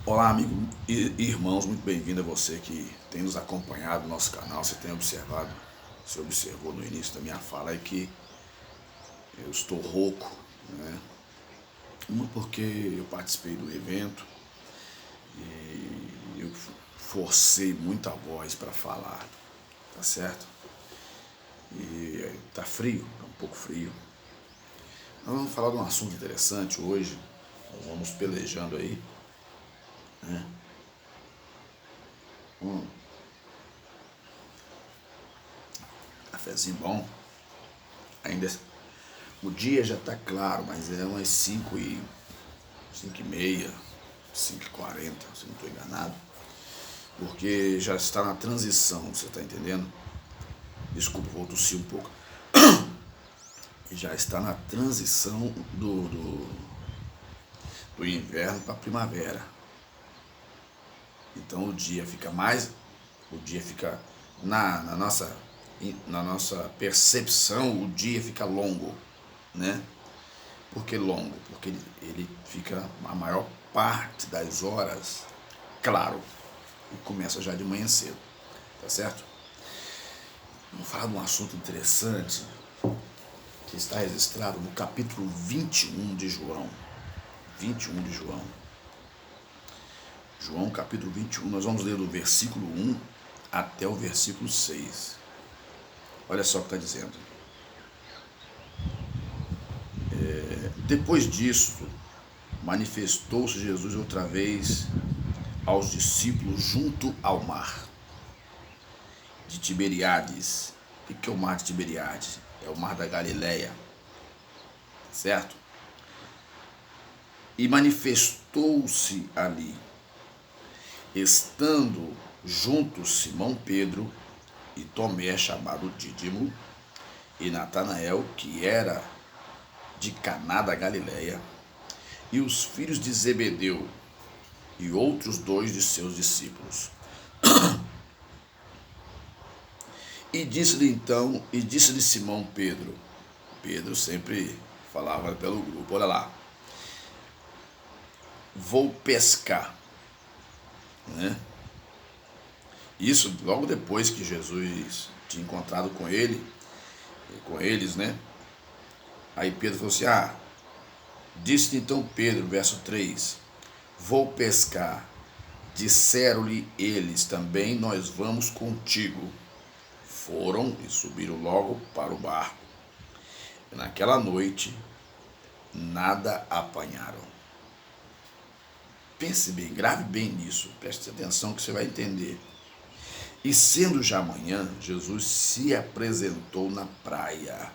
Olá, amigo e irmãos, muito bem-vindo a você que tem nos acompanhado no nosso canal. Você tem observado, você observou no início da minha fala aí que eu estou rouco, né? Uma porque eu participei do evento e eu forcei muito a voz para falar, tá certo? E tá frio, tá um pouco frio. Nós vamos falar de um assunto interessante hoje. Nós vamos pelejando aí, né? Um cafezinho bom. Ainda o dia já está claro, mas é umas 5h30, 5h40, se não estou enganado. Porque já está na transição, você está entendendo? Desculpa, vou tossir um pouco. Já está na transição do inverno para a primavera. Então o dia fica na nossa percepção, o dia fica longo, né? Por que longo? Porque ele fica a maior parte das horas claro e começa já de manhã cedo, tá certo? Vamos falar de um assunto interessante que está registrado no capítulo 21 de João. 21 de João. João capítulo 21, nós vamos ler do versículo 1 até o versículo 6. Olha só o que está dizendo. Depois disso, manifestou-se Jesus outra vez aos discípulos junto ao mar de Tiberíades. O que é o mar de Tiberíades? É o mar da Galileia, certo? E manifestou-se ali, estando juntos Simão Pedro e Tomé, chamado Dídimo, e Natanael, que era de Caná da Galileia, e os filhos de Zebedeu, e outros dois de seus discípulos. E disse-lhe Simão Pedro. Pedro sempre falava pelo grupo, olha lá, vou pescar, né? Isso logo depois que Jesus tinha encontrado com eles, né? Aí Pedro falou assim, disse então Pedro, verso 3, vou pescar. Disseram-lhe eles também, nós vamos contigo. Foram e subiram logo para o barco. E naquela noite, nada apanharam. Pense bem, grave bem nisso, preste atenção que você vai entender. E sendo já manhã, Jesus se apresentou na praia.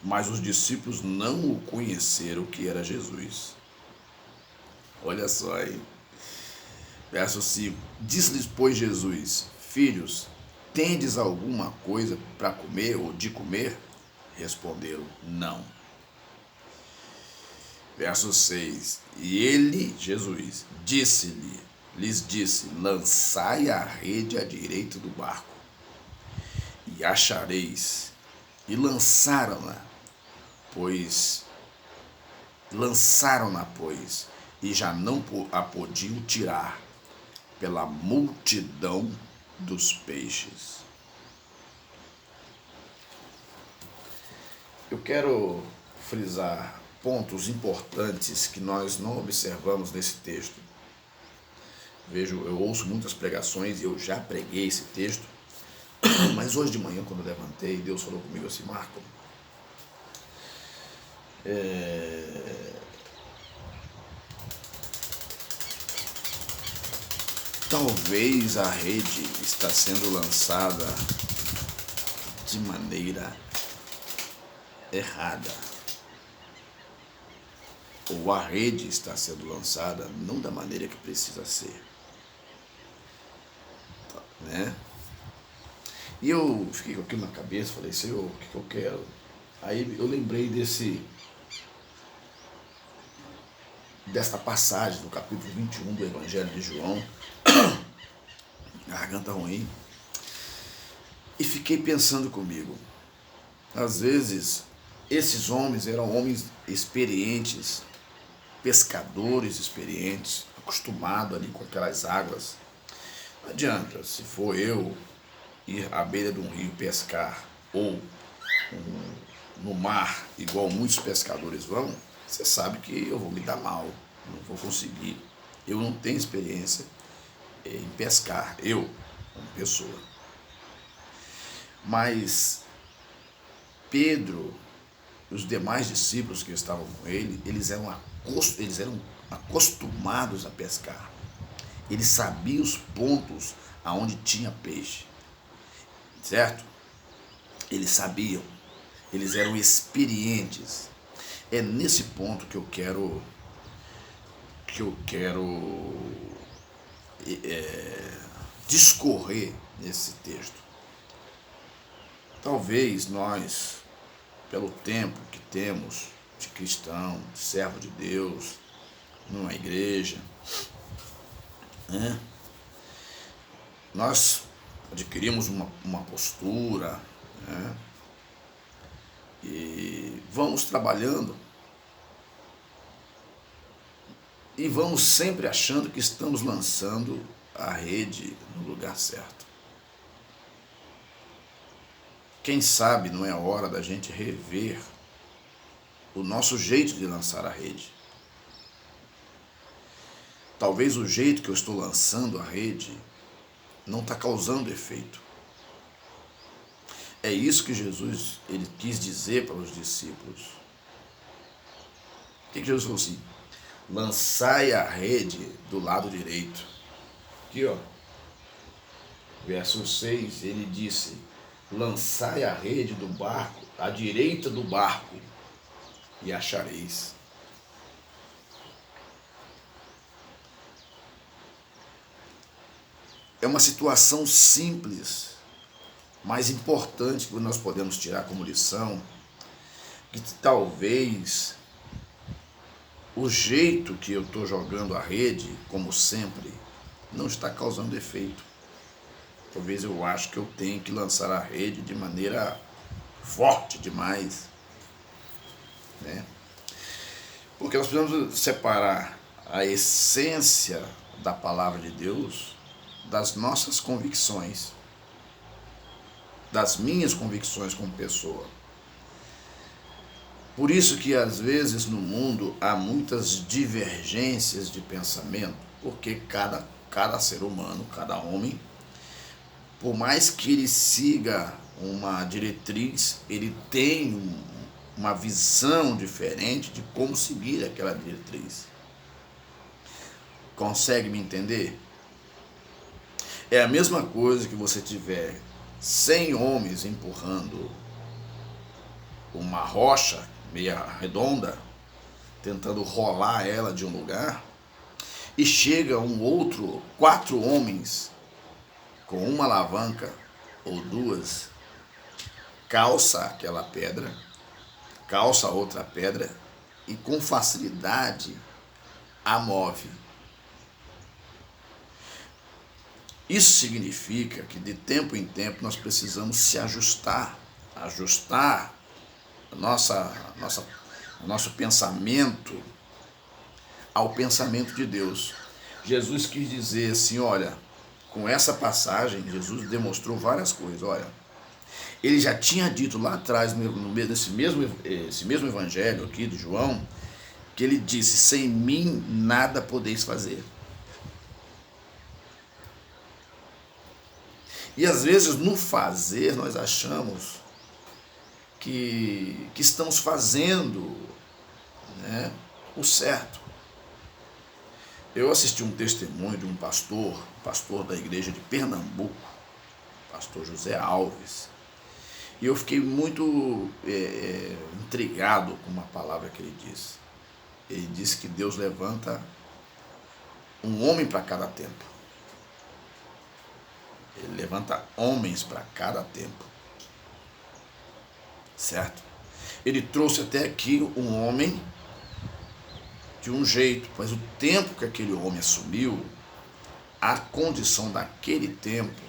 Mas os discípulos não o conheceram que era Jesus. Olha só aí. Verso 5. Disse-lhes, pois, Jesus, filhos, tendes alguma coisa para comer ou de comer? Responderam, não. Verso 6. E ele, Jesus, lhes disse, lançai a rede à direita do barco, e achareis. E lançaram-na, pois, e já não a podiam tirar, pela multidão dos peixes. Eu quero frisar pontos importantes que nós não observamos nesse texto. Eu ouço muitas pregações e eu já preguei esse texto, mas hoje de manhã, quando eu levantei, Deus falou comigo assim, Marco, talvez a rede está sendo lançada de maneira errada. Ou a rede está sendo lançada não da maneira que precisa ser. Né? E eu fiquei com aquilo na cabeça, falei, Senhor, o que eu quero? Aí eu lembrei desta passagem do capítulo 21 do Evangelho de João, garganta ruim, e fiquei pensando comigo, às vezes esses homens eram homens experientes, pescadores experientes, acostumado ali com aquelas águas. Não adianta, se for eu ir à beira de um rio pescar ou no mar, igual muitos pescadores vão, você sabe que eu vou me dar mal, não vou conseguir. Eu não tenho experiência em pescar, eu, como pessoa. Mas Pedro, os demais discípulos que estavam com ele, eles eram acostumados a pescar. Eles sabiam os pontos aonde tinha peixe, certo? Eles sabiam, eles eram experientes. É nesse ponto que eu quero discorrer nesse texto. Talvez nós, pelo tempo que temos de cristão, de servo de Deus, numa igreja, né? Nós adquirimos uma postura, né? E vamos trabalhando e vamos sempre achando que estamos lançando a rede no lugar certo. Quem sabe não é hora da gente rever o nosso jeito de lançar a rede. Talvez o jeito que eu estou lançando a rede não está causando efeito. É isso que Jesus ele quis dizer para os discípulos. O que Jesus falou assim? Lançai a rede do lado direito. Aqui, ó. Verso 6, ele disse: lançai a rede do barco à direita do barco e achareis. É uma situação simples, mas importante que nós podemos tirar como lição, que talvez o jeito que eu estou jogando a rede, como sempre, não está causando efeito. Talvez eu acho que eu tenho que lançar a rede de maneira forte demais, né? Porque nós precisamos separar a essência da palavra de Deus das nossas convicções, das minhas convicções como pessoa. Por isso que às vezes no mundo há muitas divergências de pensamento, porque cada ser humano, cada homem, por mais que ele siga uma diretriz, ele tem uma visão diferente de como seguir aquela diretriz. Consegue me entender? É a mesma coisa que você tiver 100 homens empurrando uma rocha meia redonda, tentando rolar ela de um lugar, e chega um outro, 4 homens com uma alavanca ou 2, calça aquela pedra, calça outra pedra e com facilidade a move. Isso significa que de tempo em tempo nós precisamos se ajustar o nosso pensamento ao pensamento de Deus. Jesus quis dizer assim, olha, com essa passagem, Jesus demonstrou várias coisas. Olha, ele já tinha dito lá atrás, esse mesmo evangelho aqui de João, que ele disse, sem mim nada podeis fazer. E às vezes no fazer nós achamos que estamos fazendo, né, o certo. Eu assisti um testemunho de um pastor da igreja de Pernambuco, pastor José Alves, e eu fiquei muito intrigado com uma palavra que ele disse. Ele disse que Deus levanta um homem para cada tempo. Ele levanta homens para cada tempo. Certo? Ele trouxe até aqui um homem de um jeito, mas o tempo que aquele homem assumiu, a condição daquele tempo,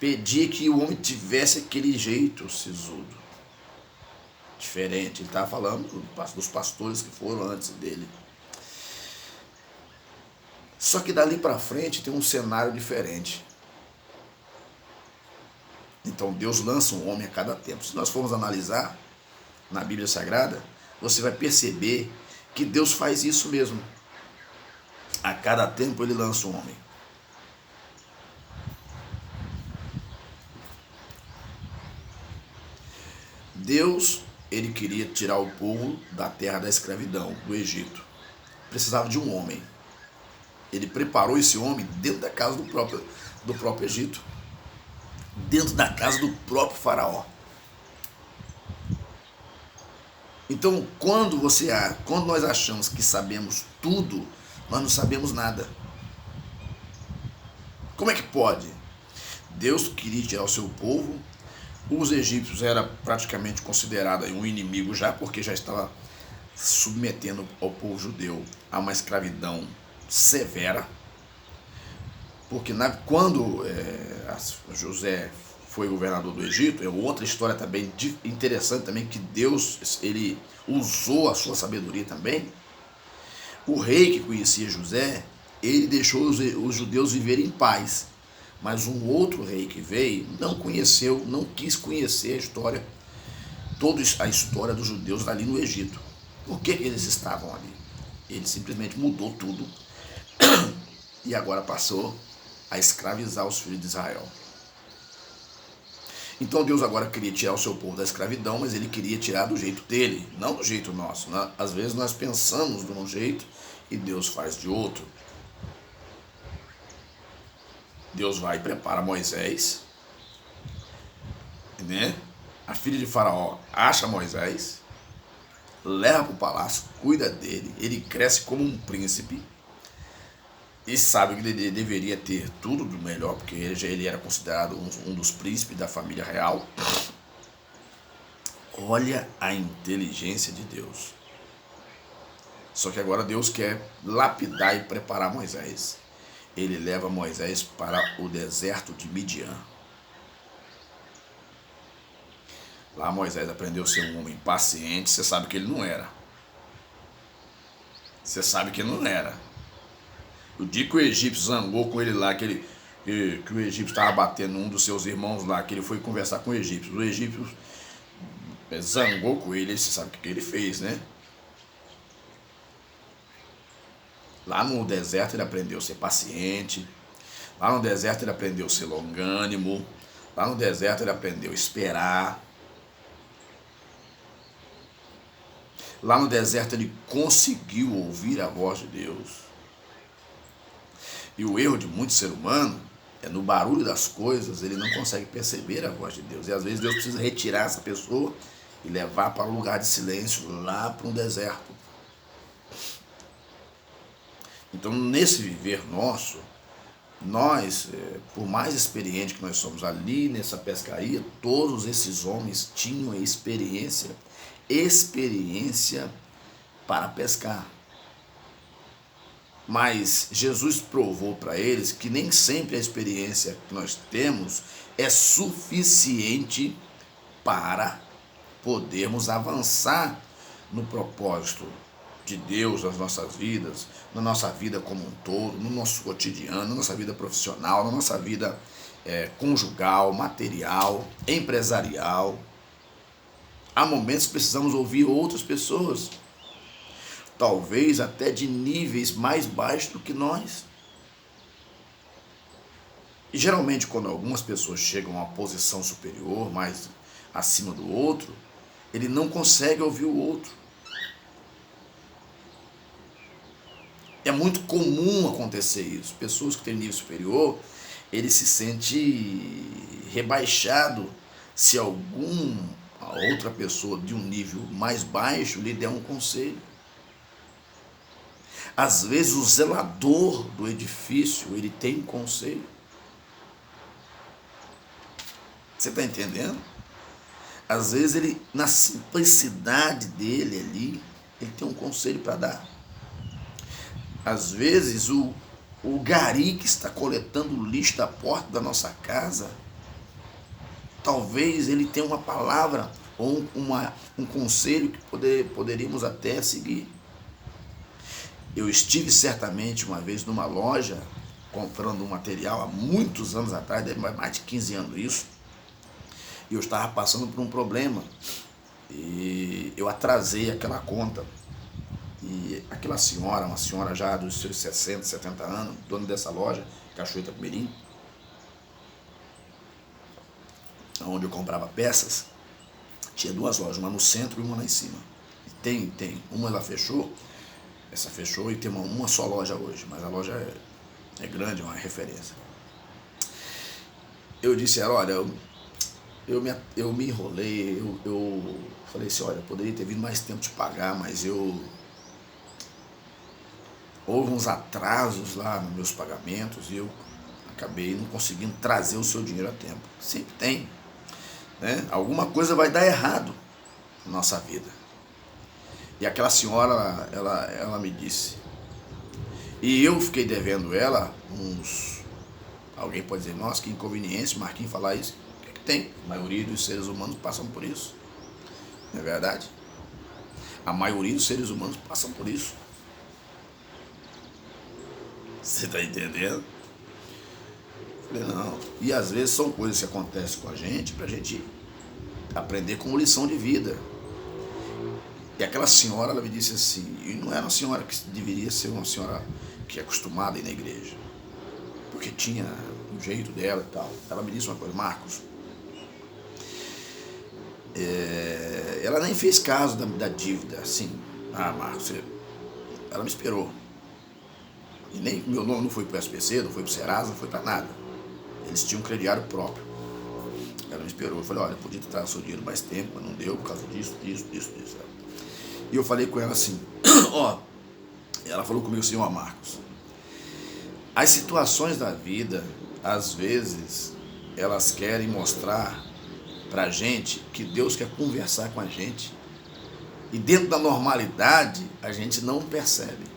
pedia que o homem tivesse aquele jeito sisudo, diferente. Ele estava falando dos pastores que foram antes dele. Só que dali para frente tem um cenário diferente. Então Deus lança um homem a cada tempo. Se nós formos analisar na Bíblia Sagrada, você vai perceber que Deus faz isso mesmo. A cada tempo ele lança um homem. Deus, ele queria tirar o povo da terra da escravidão, do Egito. Precisava de um homem. Ele preparou esse homem dentro da casa do próprio Egito. Dentro da casa do próprio faraó. Então, quando nós achamos que sabemos tudo, nós não sabemos nada. Como é que pode? Deus queria tirar o seu povo. Os egípcios eram praticamente considerados um inimigo já, porque já estava submetendo ao povo judeu a uma escravidão severa. Porque quando José foi governador do Egito, é outra história também interessante também, que Deus ele usou a sua sabedoria também. O rei que conhecia José, ele deixou os judeus viverem em paz. Mas um outro rei que veio não quis conhecer toda a história dos judeus ali no Egito. Por que eles estavam ali? Ele simplesmente mudou tudo e agora passou a escravizar os filhos de Israel. Então Deus agora queria tirar o seu povo da escravidão, mas ele queria tirar do jeito dele, não do jeito nosso. Às vezes nós pensamos de um jeito e Deus faz de outro. Deus vai e prepara Moisés, né? A filha de Faraó acha Moisés, leva para o palácio, cuida dele, ele cresce como um príncipe e sabe que ele deveria ter tudo do melhor, porque ele era considerado um dos príncipes da família real. Olha a inteligência de Deus. Só que agora Deus quer lapidar e preparar Moisés. Ele leva Moisés para o deserto de Midian. Lá Moisés aprendeu a ser um homem paciente. Você sabe que ele não era. Você sabe que ele não era. O dia que o egípcio zangou com ele lá, que o egípcio estava batendo um dos seus irmãos lá, que ele foi conversar com o egípcio. O egípcio zangou com ele, você sabe o que ele fez, né? Lá no deserto ele aprendeu a ser paciente. Lá no deserto ele aprendeu a ser longânimo. Lá no deserto ele aprendeu a esperar. Lá no deserto ele conseguiu ouvir a voz de Deus. E o erro de muito ser humano é no barulho das coisas, ele não consegue perceber a voz de Deus. E às vezes Deus precisa retirar essa pessoa e levar para um lugar de silêncio, lá para um deserto. Então, nesse viver nosso, nós, por mais experiente que nós somos ali nessa pescaria, todos esses homens tinham experiência para pescar. Mas Jesus provou para eles que nem sempre a experiência que nós temos é suficiente para podermos avançar no propósito de Deus nas nossas vidas, na nossa vida como um todo, no nosso cotidiano, na nossa vida profissional, na nossa vida conjugal, material, empresarial. Há momentos que precisamos ouvir outras pessoas, talvez até de níveis mais baixos do que nós. E geralmente quando algumas pessoas chegam a uma posição superior, mais acima do outro, ele não consegue ouvir o outro. É muito comum acontecer isso. Pessoas que têm nível superior, ele se sente rebaixado se a outra pessoa de um nível mais baixo lhe der um conselho. Às vezes o zelador do edifício, ele tem um conselho. Você está entendendo? Às vezes ele, na simplicidade dele ali, ele tem um conselho para dar. Às vezes o gari que está coletando lixo da porta da nossa casa, talvez ele tenha uma palavra ou um conselho que poderíamos até seguir. Eu estive certamente uma vez numa loja comprando um material há muitos anos atrás, deve mais de 15 anos isso, e eu estava passando por um problema e eu atrasei aquela conta. E aquela senhora, uma senhora já dos seus 60, 70 anos, dona dessa loja, Cachoeira Mirim, onde eu comprava peças, tinha duas lojas, uma no centro e uma lá em cima. E tem. Uma ela fechou, essa fechou e tem uma só loja hoje, mas a loja é grande, é uma referência. Eu disse a ela, olha, eu me enrolei, eu falei assim, olha, eu poderia ter vindo mais tempo te pagar, mas houve uns atrasos lá nos meus pagamentos e eu acabei não conseguindo trazer o seu dinheiro a tempo. Sempre tem, né? Alguma coisa vai dar errado na nossa vida. E aquela senhora, ela me disse, e eu fiquei devendo ela alguém pode dizer, nossa, que inconveniência, Marquinhos falar isso. O que é que tem? A maioria dos seres humanos passam por isso. Não é verdade? A maioria dos seres humanos passam por isso. Você está entendendo? Falei, não. E às vezes são coisas que acontecem com a gente para a gente aprender como lição de vida. E aquela senhora, ela me disse assim, e não era uma senhora que deveria ser uma senhora que é acostumada a ir na igreja, porque tinha o jeito dela e tal. Ela me disse uma coisa, Marcos, ela nem fez caso da dívida, assim, Marcos, ela me esperou. E nem meu nome não foi para o SPC, não foi para o Serasa, não foi para nada. Eles tinham um crediário próprio. Ela me esperou. Eu falei, olha, eu podia ter trazido o seu dinheiro mais tempo, mas não deu por causa disso. E eu falei com ela assim, ela falou comigo assim, Marcos, as situações da vida, às vezes, elas querem mostrar pra gente que Deus quer conversar com a gente. E dentro da normalidade, a gente não percebe.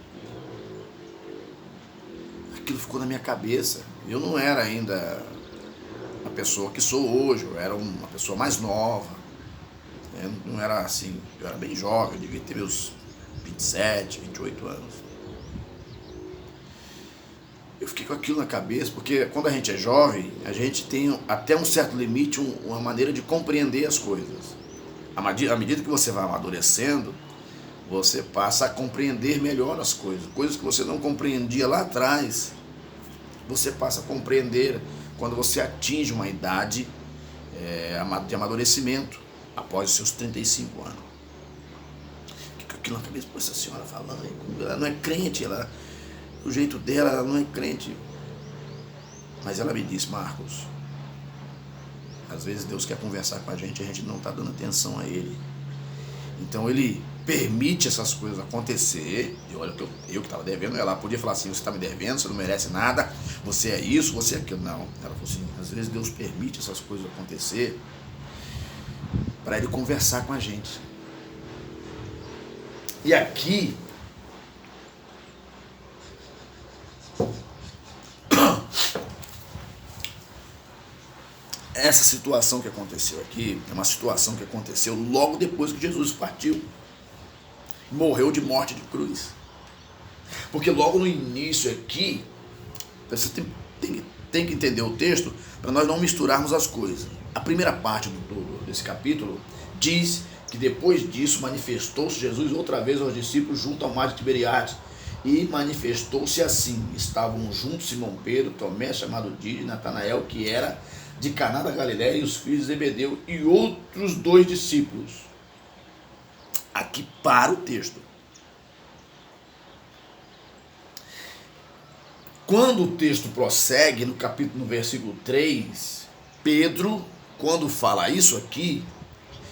Aquilo ficou na minha cabeça. Eu não era ainda a pessoa que sou hoje, eu era uma pessoa mais nova. Eu não era assim, eu era bem jovem, eu devia ter meus 27, 28 anos. Eu fiquei com aquilo na cabeça, porque quando a gente é jovem, a gente tem até um certo limite, uma maneira de compreender as coisas. À medida que você vai amadurecendo, você passa a compreender melhor as coisas. Coisas que você não compreendia lá atrás, você passa a compreender quando você atinge uma idade de amadurecimento, após os seus 35 anos. Fica aquilo na cabeça, essa senhora falando, ela não é crente, o jeito dela, ela não é crente. Mas ela me disse, Marcos, às vezes Deus quer conversar com a gente não está dando atenção a Ele. Então Ele permite essas coisas acontecer. E olha, eu que estava devendo, ela podia falar assim, você está me devendo, você não merece nada, você é isso, você é aquilo. Não, ela falou assim, às vezes Deus permite essas coisas acontecer para Ele conversar com a gente. E aqui, essa situação que aconteceu aqui, é uma situação que aconteceu logo depois que Jesus partiu. Morreu de morte de cruz. Porque logo no início aqui, você tem que entender o texto para nós não misturarmos as coisas. A primeira parte desse capítulo diz que depois disso manifestou-se Jesus outra vez aos discípulos junto ao mar de Tiberiades. E manifestou-se assim, estavam juntos Simão Pedro, Tomé chamado Dídimo, Natanael, que era de Caná da Galileia, e os filhos de Zebedeu, e outros 2 discípulos. Aqui para o texto. Quando o texto prossegue, no versículo 3, Pedro, quando fala isso aqui,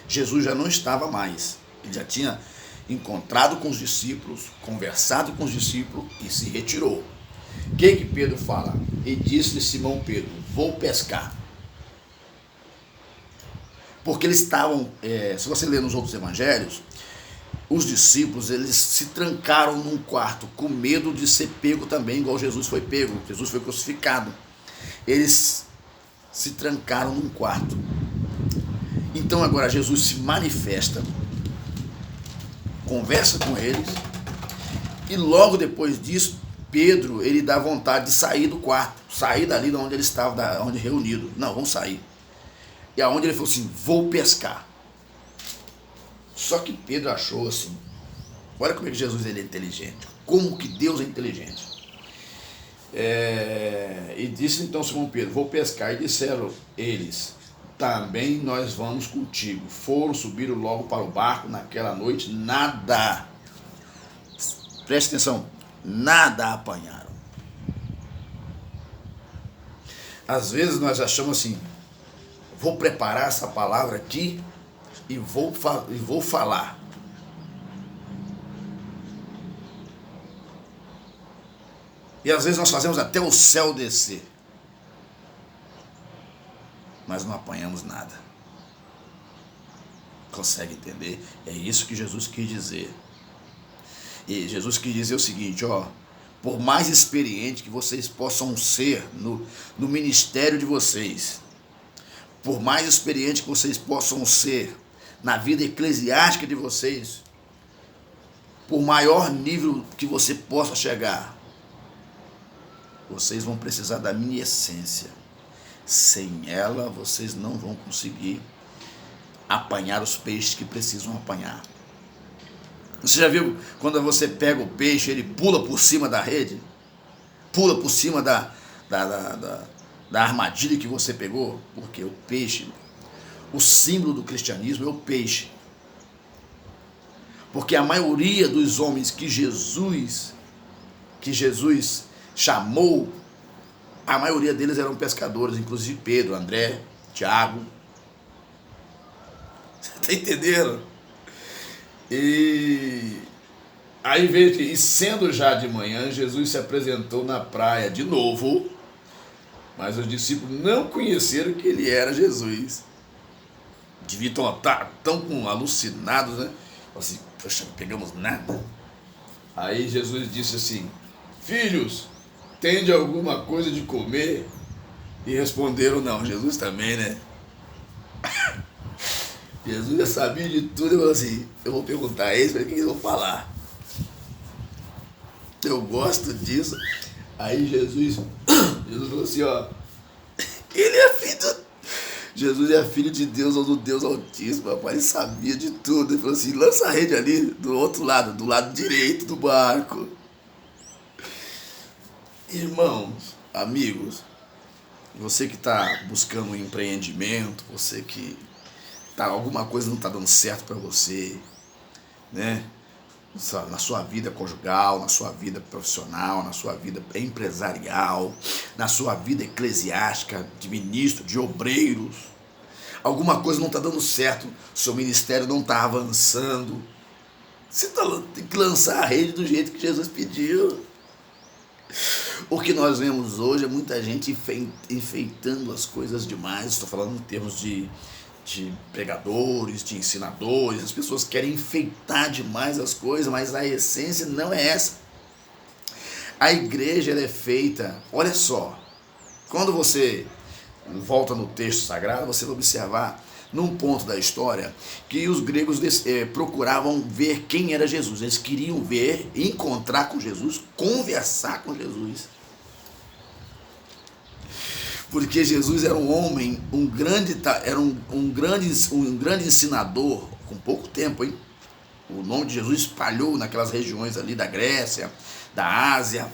Jesus já não estava mais. Ele já tinha encontrado com os discípulos, conversado com os discípulos e se retirou. O que Pedro fala? E disse-lhe Simão Pedro, vou pescar. Porque eles estavam, se você ler nos outros evangelhos, os discípulos, eles se trancaram num quarto com medo de ser pego também, igual Jesus foi pego, Jesus foi crucificado. Eles se trancaram num quarto. Então agora Jesus se manifesta, conversa com eles E logo depois disso, Pedro, ele dá vontade de sair do quarto, sair dali de onde ele estava, onde reunido. Não, vamos sair. E aonde ele falou assim, vou pescar. Só que Pedro achou assim, olha como é que Jesus ele é inteligente, como que Deus é inteligente. E disse então Simão Pedro, vou pescar. E disseram eles, também nós vamos contigo. Foram, subiram logo para o barco. Naquela noite nada, preste atenção, nada apanharam. Às vezes nós achamos assim, vou preparar essa palavra aqui e vou falar. E às vezes nós fazemos até o céu descer, mas não apanhamos nada. Consegue entender? É isso que Jesus quis dizer. E Jesus quis dizer o seguinte, por mais experiente que vocês possam ser no ministério de vocês, por mais experiente que vocês possam ser na vida eclesiástica de vocês, por maior nível que você possa chegar, vocês vão precisar da minha essência. Sem ela, vocês não vão conseguir apanhar os peixes que precisam apanhar. Você já viu quando você pega o peixe, ele pula por cima da rede? Pula por cima da armadilha que você pegou? Porque o peixe, o símbolo do cristianismo é o peixe. Porque a maioria dos homens que Jesus chamou, a maioria deles eram pescadores, inclusive Pedro, André, Tiago. Você está entendendo? E aí veio que, e sendo já de manhã, Jesus se apresentou na praia de novo, mas os discípulos não conheceram que ele era Jesus. Deviam estar tão alucinados, né? Assim, poxa, não pegamos nada. Aí Jesus disse assim, filhos, tende alguma coisa de comer? E responderam, não. Jesus também, né? Jesus já sabia de tudo. Ele falou assim, eu vou perguntar a eles, para que eles vão falar. Eu gosto disso. Aí Jesus falou assim, ele é filho Jesus é filho de Deus ou do Deus Altíssimo, rapaz, ele sabia de tudo. Ele falou assim, lança a rede ali do outro lado, do lado direito do barco. Irmãos, amigos, você que está buscando um empreendimento, você que alguma coisa não está dando certo para você, né? Na sua vida conjugal, na sua vida profissional, na sua vida empresarial, na sua vida eclesiástica, de ministro, de obreiros, alguma coisa não está dando certo, seu ministério não está avançando, você tem que lançar a rede do jeito que Jesus pediu. O que nós vemos hoje é muita gente enfeitando as coisas demais. Estou falando em termos de pregadores, de ensinadores. As pessoas querem enfeitar demais as coisas, mas a essência não é essa. A igreja ela é feita, olha só, quando você volta no texto sagrado, você vai observar num ponto da história que os gregos procuravam ver quem era Jesus. Eles queriam ver, encontrar com Jesus, conversar com Jesus. Porque Jesus era um homem, era um grande ensinador, com pouco tempo, hein? O nome de Jesus espalhou naquelas regiões ali da Grécia, da Ásia.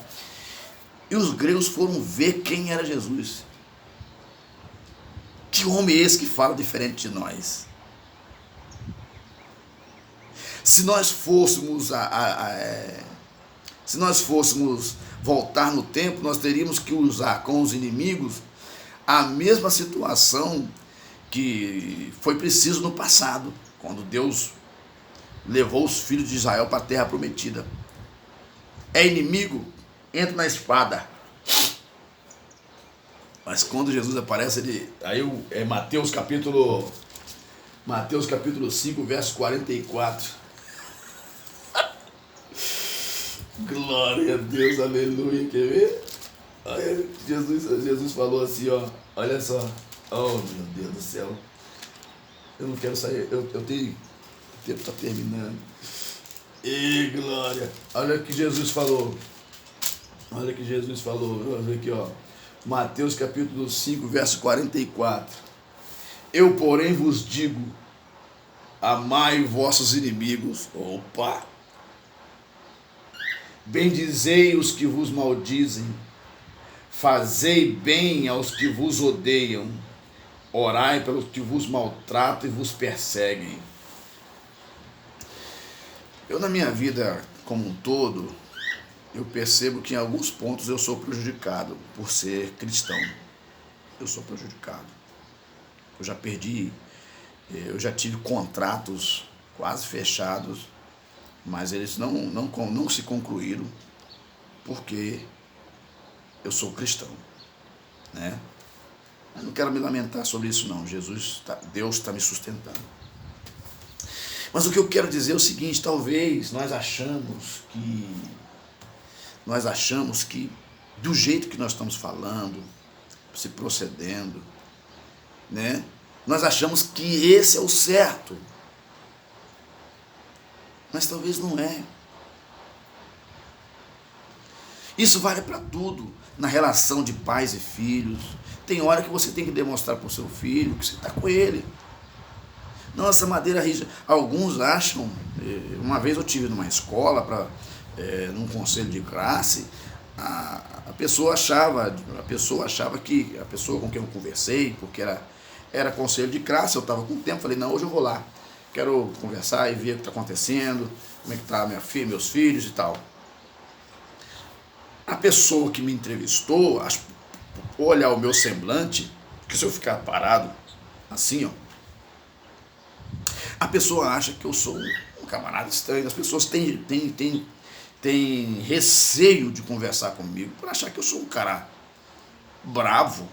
E os gregos foram ver quem era Jesus. Que homem é esse que fala diferente de nós? Se nós fôssemos voltar no tempo, nós teríamos que usar com os inimigos a mesma situação que foi preciso no passado, quando Deus levou os filhos de Israel para a terra prometida. É inimigo, entra na espada. Mas quando Jesus aparece, é Mateus capítulo 5, verso 44. Glória a Deus, aleluia. Quer ver? Aí Jesus falou assim, olha só. Oh, meu Deus do céu. Eu não quero sair, eu tenho... O tempo está terminando. E glória. Olha o que Jesus falou. Olha o que Jesus falou. Olha aqui, ó. Mateus capítulo 5, verso 44. Eu, porém, vos digo, amai vossos inimigos. Opa! Bendizei os que vos maldizem. Fazei bem aos que vos odeiam. Orai pelos que vos maltratam e vos perseguem. Eu, na minha vida como um todo, eu percebo que em alguns pontos eu sou prejudicado por ser cristão. Eu sou prejudicado. Eu já perdi, eu já tive contratos quase fechados, mas eles não se concluíram porque eu sou cristão, né? Eu não quero me lamentar sobre isso não. Deus está me sustentando. Mas o que eu quero dizer é o seguinte: talvez nós achamos que do jeito que nós estamos falando, se procedendo, né? Nós achamos que esse é o certo. Mas talvez não é. Isso vale para tudo, na relação de pais e filhos. Tem hora que você tem que demonstrar para o seu filho que você está com ele. Não essa maneira rígida. Alguns acham, uma vez eu tive numa escola, num conselho de classe, a pessoa achava que a pessoa com quem eu conversei, porque era conselho de classe, eu estava com tempo, falei, não, hoje eu vou lá, quero conversar e ver o que está acontecendo, como é que está meus filhos e tal. A pessoa que me entrevistou, olhar o meu semblante, que se eu ficar parado assim, ó, a pessoa acha que eu sou um camarada estranho. As pessoas têm receio de conversar comigo por achar que eu sou um cara bravo.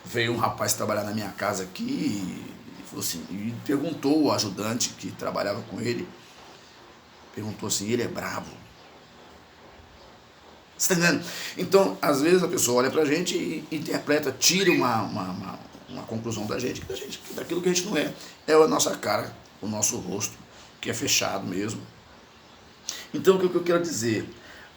Veio um rapaz trabalhar na minha casa aqui e falou assim, e perguntou, o ajudante que trabalhava com ele, perguntou assim, ele é bravo? Você está entendendo? Então, às vezes a pessoa olha pra gente e interpreta, tira uma conclusão da gente, daquilo que a gente não é. É a nossa cara, o nosso rosto, que é fechado mesmo. Então, o que eu quero dizer?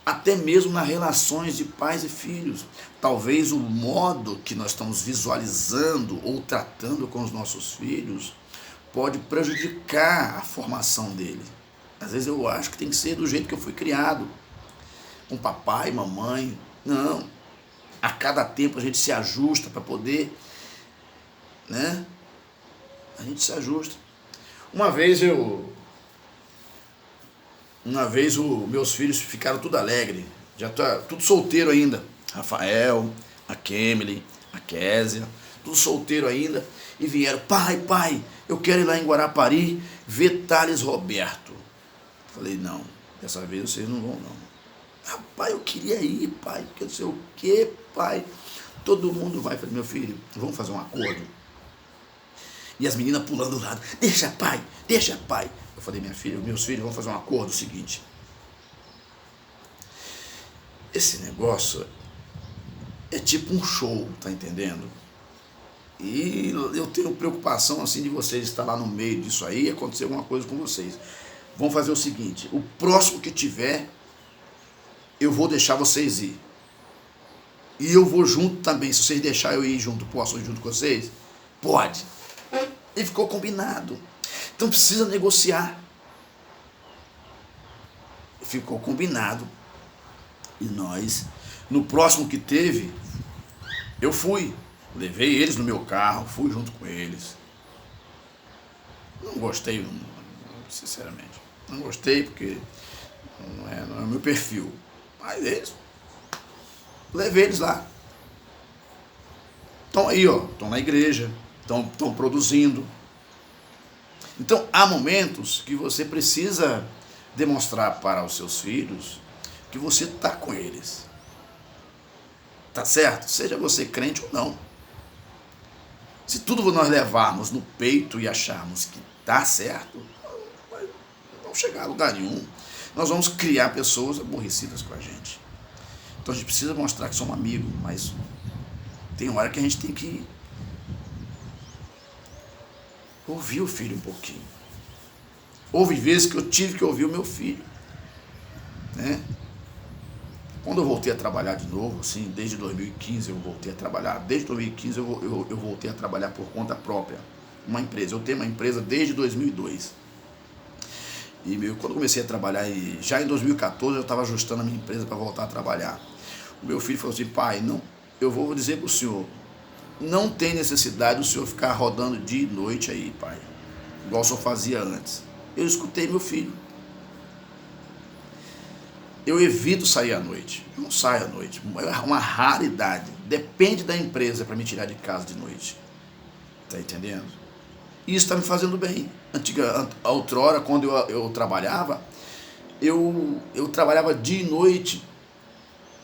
Até mesmo nas relações de pais e filhos, talvez o modo que nós estamos visualizando ou tratando com os nossos filhos pode prejudicar a formação dele. Às vezes eu acho que tem que ser do jeito que eu fui criado, com papai, mamãe. Não. A cada tempo a gente se ajusta para poder, né? A gente se ajusta. Uma vez meus filhos ficaram tudo alegre, já tá tudo solteiro ainda. Rafael, a Kemily, a Késia, tudo solteiro ainda, e vieram, pai, eu quero ir lá em Guarapari ver Thales Roberto. Falei, não, dessa vez vocês não vão não. Pai, eu queria ir, pai, porque não sei o que, pai. Todo mundo vai. Falei, meu filho, vamos fazer um acordo. E as meninas pulando do lado, deixa, pai. Eu falei, meus filhos, vamos fazer um acordo, o seguinte. Esse negócio é tipo um show, tá entendendo? E eu tenho preocupação, assim, de vocês estar lá no meio disso aí e acontecer alguma coisa com vocês. Vamos fazer o seguinte, o próximo que tiver, eu vou deixar vocês ir. E eu vou junto também. Se vocês deixarem eu ir junto, posso ir junto com vocês? Pode. E ficou combinado. Então precisa negociar. Ficou combinado. E nós, no próximo que teve, eu fui. Levei eles no meu carro, fui junto com eles. Não gostei, sinceramente. Não gostei porque não é o meu perfil. Mas eles, levei eles lá. Estão aí, ó, estão na igreja, estão produzindo. Então, há momentos que você precisa demonstrar para os seus filhos que você está com eles. Tá certo? Seja você crente ou não. Se tudo nós levarmos no peito e acharmos que está certo, não vamos chegar a lugar nenhum. Nós vamos criar pessoas aborrecidas com a gente. Então a gente precisa mostrar que somos amigos, mas tem hora que a gente tem que ouvir o filho um pouquinho. Houve vezes que eu tive que ouvir o meu filho, né? Quando eu voltei a trabalhar de novo, assim, desde 2015 eu voltei a trabalhar. Desde 2015 eu voltei a trabalhar por conta própria. Uma empresa. Eu tenho uma empresa desde 2002. Quando eu comecei a trabalhar, já em 2014 eu estava ajustando a minha empresa para voltar a trabalhar. O meu filho falou assim: pai, não, eu vou dizer para o senhor, não tem necessidade do senhor ficar rodando dia e noite aí, pai, igual o senhor fazia antes. Eu escutei meu filho. Eu evito sair à noite. Eu não saio à noite. É uma raridade. Depende da empresa para me tirar de casa de noite. Tá entendendo? E isso está me fazendo bem. Outrora, quando eu trabalhava, eu trabalhava dia e noite.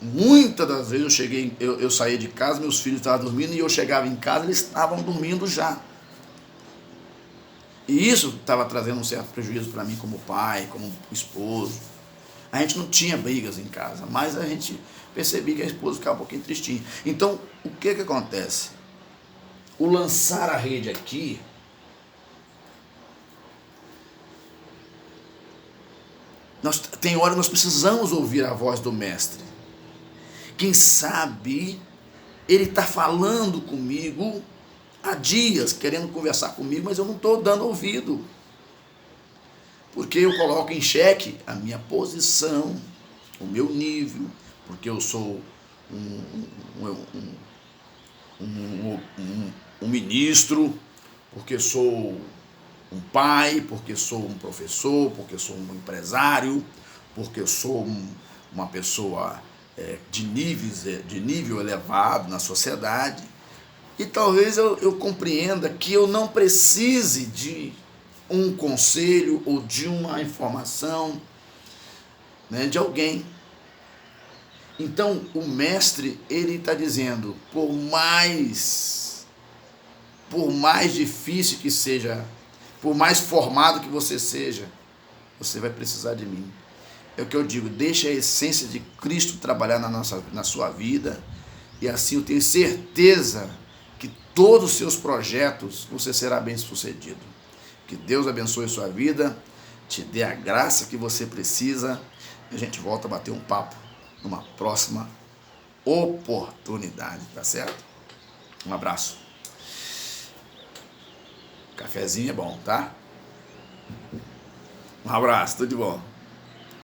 Muitas das vezes eu saía de casa, meus filhos estavam dormindo, e eu chegava em casa, eles estavam dormindo já. E isso estava trazendo um certo prejuízo para mim como pai, como esposo. A gente não tinha brigas em casa, mas a gente percebia que a esposa ficava um pouquinho tristinha. Então, o que acontece? O lançar a rede aqui, tem hora que nós precisamos ouvir a voz do mestre. Quem sabe ele está falando comigo há dias, querendo conversar comigo, mas eu não estou dando ouvido. Porque eu coloco em xeque a minha posição, o meu nível, porque eu sou um ministro, porque sou um pai, porque sou um professor, porque sou um empresário, porque sou uma pessoa de nível elevado na sociedade. E talvez eu compreenda que eu não precise de um conselho ou de uma informação, né, de alguém. Então o mestre, ele está dizendo, por mais difícil que seja, por mais formado que você seja, você vai precisar de mim. É o que eu digo, deixa a essência de Cristo trabalhar na sua vida, e assim eu tenho certeza que todos os seus projetos você será bem sucedido. Que Deus abençoe a sua vida, te dê a graça que você precisa, e a gente volta a bater um papo numa próxima oportunidade, tá certo? Um abraço. Cafezinho é bom, tá? Um abraço, tudo de bom.